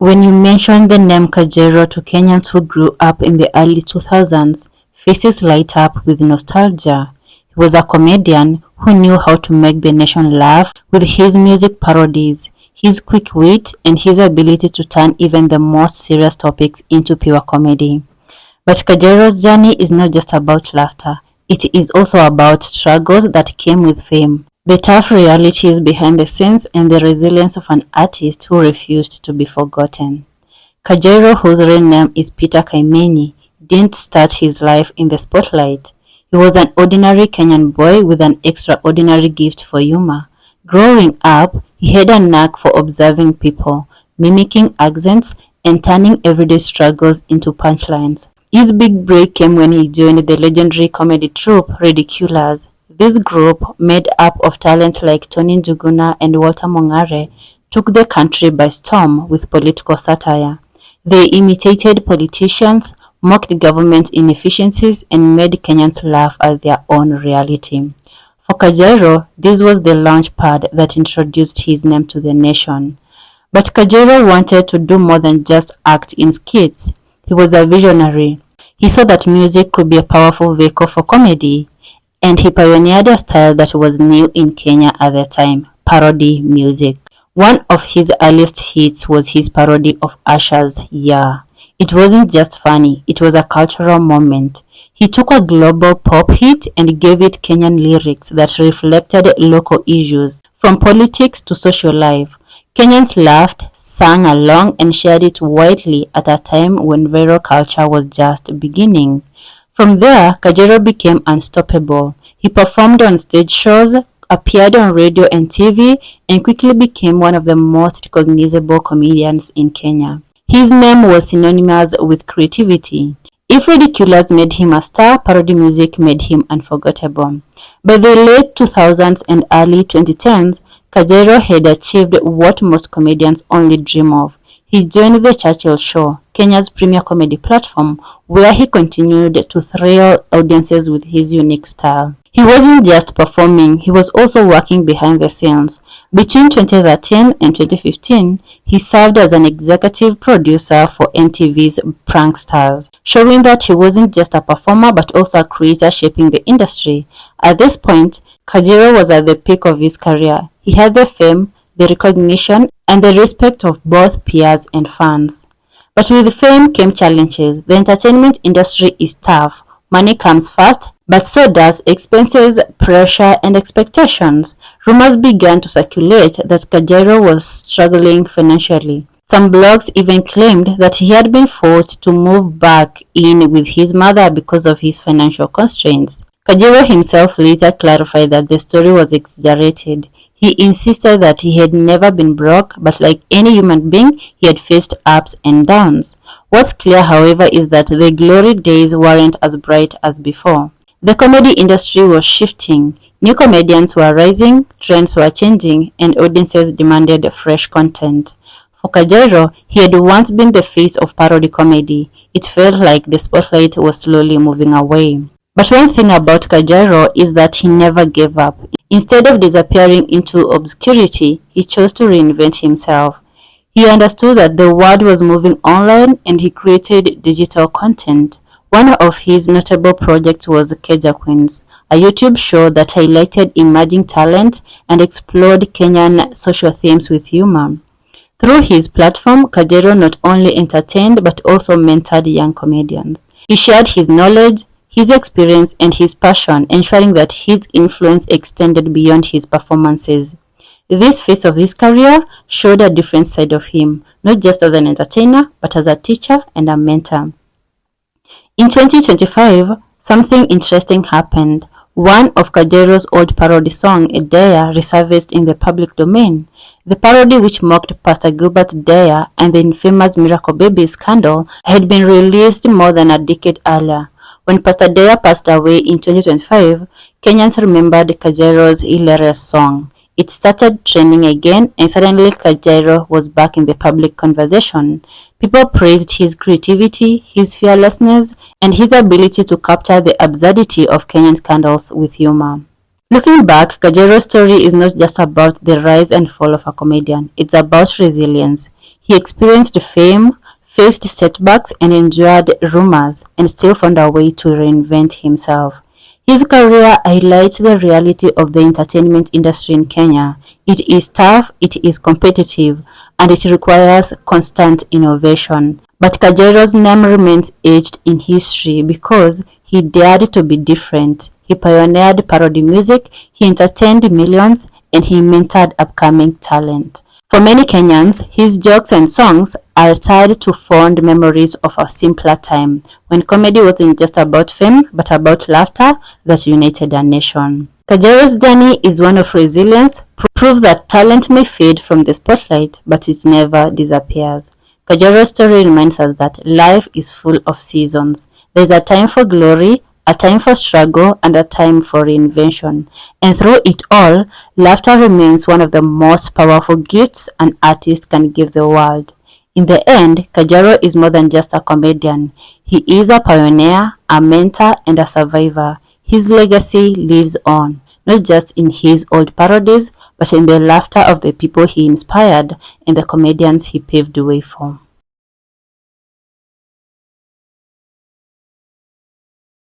When you mention the name Kajairo to Kenyans who grew up in the early 2000s, faces light up with nostalgia. He was a comedian who knew how to make the nation laugh with his music parodies, his quick wit, and his ability to turn even the most serious topics into pure comedy. But Kajairo's journey is not just about laughter. It is also about struggles that came with fame, the tough realities behind the scenes, and the resilience of an artist who refused to be forgotten. Kajairo, whose real name is Peter Kaimeni, didn't start his life in the spotlight. He was an ordinary Kenyan boy with an extraordinary gift for humor. Growing up, he had a knack for observing people, mimicking accents, and turning everyday struggles into punchlines. His big break came when he joined the legendary comedy troupe Ridiculous. This group, made up of talents like Tony Njuguna and Walter Mongare, took the country by storm with political satire. They imitated politicians, mocked government inefficiencies, and made Kenyans laugh at their own reality. For Kajairo, this was the launch pad that introduced his name to the nation. But Kajairo wanted to do more than just act in skits. He was a visionary. He saw that music could be a powerful vehicle for comedy, and he pioneered a style that was new in Kenya at the time, parody music. One of his earliest hits was his parody of Usher's Yeah. It wasn't just funny, it was a cultural moment. He took a global pop hit and gave it Kenyan lyrics that reflected local issues, from politics to social life. Kenyans laughed, sang along, and shared it widely at a time when viral culture was just beginning. From there, Kajairo became unstoppable. He performed on stage shows, appeared on radio and TV, and quickly became one of the most recognizable comedians in Kenya. His name was synonymous with creativity. If Ridiculous made him a star, parody music made him unforgettable. By the late 2000s and early 2010s, Kajairo had achieved what most comedians only dream of. He joined The Churchill Show, Kenya's premier comedy platform, where he continued to thrill audiences with his unique style. He wasn't just performing, he was also working behind the scenes. Between 2013 and 2015, he served as an executive producer for NTV's Pranksters, showing that he wasn't just a performer but also a creator shaping the industry. At this point, Kajairo was at the peak of his career. He had the fame, the recognition, and the respect of both peers and fans. But with fame came challenges. The entertainment industry is tough. Money comes first, but so does expenses, pressure, and expectations. Rumors began to circulate that Kajairo was struggling financially. Some blogs even claimed that he had been forced to move back in with his mother because of his financial constraints. Kajairo himself later clarified that the story was exaggerated. He insisted that he had never been broke, but like any human being, he had faced ups and downs. What's clear, however, is that the glory days weren't as bright as before. The comedy industry was shifting. New comedians were rising, trends were changing, and audiences demanded fresh content. For Kajairo, he had once been the face of parody comedy. It felt like the spotlight was slowly moving away. But one thing about Kajairo is that he never gave up. Instead of disappearing into obscurity, he chose to reinvent himself. He understood that the world was moving online and he created digital content. One of his notable projects was Kajairo, a YouTube show that highlighted emerging talent and explored Kenyan social themes with humor. Through his platform, Kajairo not only entertained but also mentored young comedians. He shared his knowledge, his experience, and his passion, ensuring that his influence extended beyond his performances. This phase of his career showed a different side of him, not just as an entertainer, but as a teacher and a mentor. In 2025, something interesting happened. One of Kajairo's old parody song, Edea, resurfaced in the public domain. The parody, which mocked Pastor Gilbert Deya and the infamous Miracle Baby scandal, had been released more than a decade earlier. When Pastor Deya passed away in 2025, Kenyans remembered Kajairo's hilarious song. It started trending again, and suddenly Kajairo was back in the public conversation. People praised his creativity, his fearlessness, and his ability to capture the absurdity of Kenyan scandals with humor. Looking back, Kajairo's story is not just about the rise and fall of a comedian, it's about resilience. He experienced fame, faced setbacks, and endured rumors, and still found a way to reinvent himself. His career highlights the reality of the entertainment industry in Kenya. It is tough, it is competitive, and it requires constant innovation. But Kajairo's name remains etched in history because he dared to be different. He pioneered parody music, he entertained millions, and he mentored upcoming talent. For many Kenyans, his jokes and songs are tied to fond memories of a simpler time, when comedy wasn't just about fame, but about laughter that united a nation. Kajairo's journey is one of resilience, proof that talent may fade from the spotlight, but it never disappears. Kajairo's story reminds us that life is full of seasons. There's a time for glory, a time for struggle, and a time for reinvention. And through it all, laughter remains one of the most powerful gifts an artist can give the world. In the end, Kajairo is more than just a comedian. He is a pioneer, a mentor, and a survivor. His legacy lives on, not just in his old parodies, but in the laughter of the people he inspired and the comedians he paved the way for.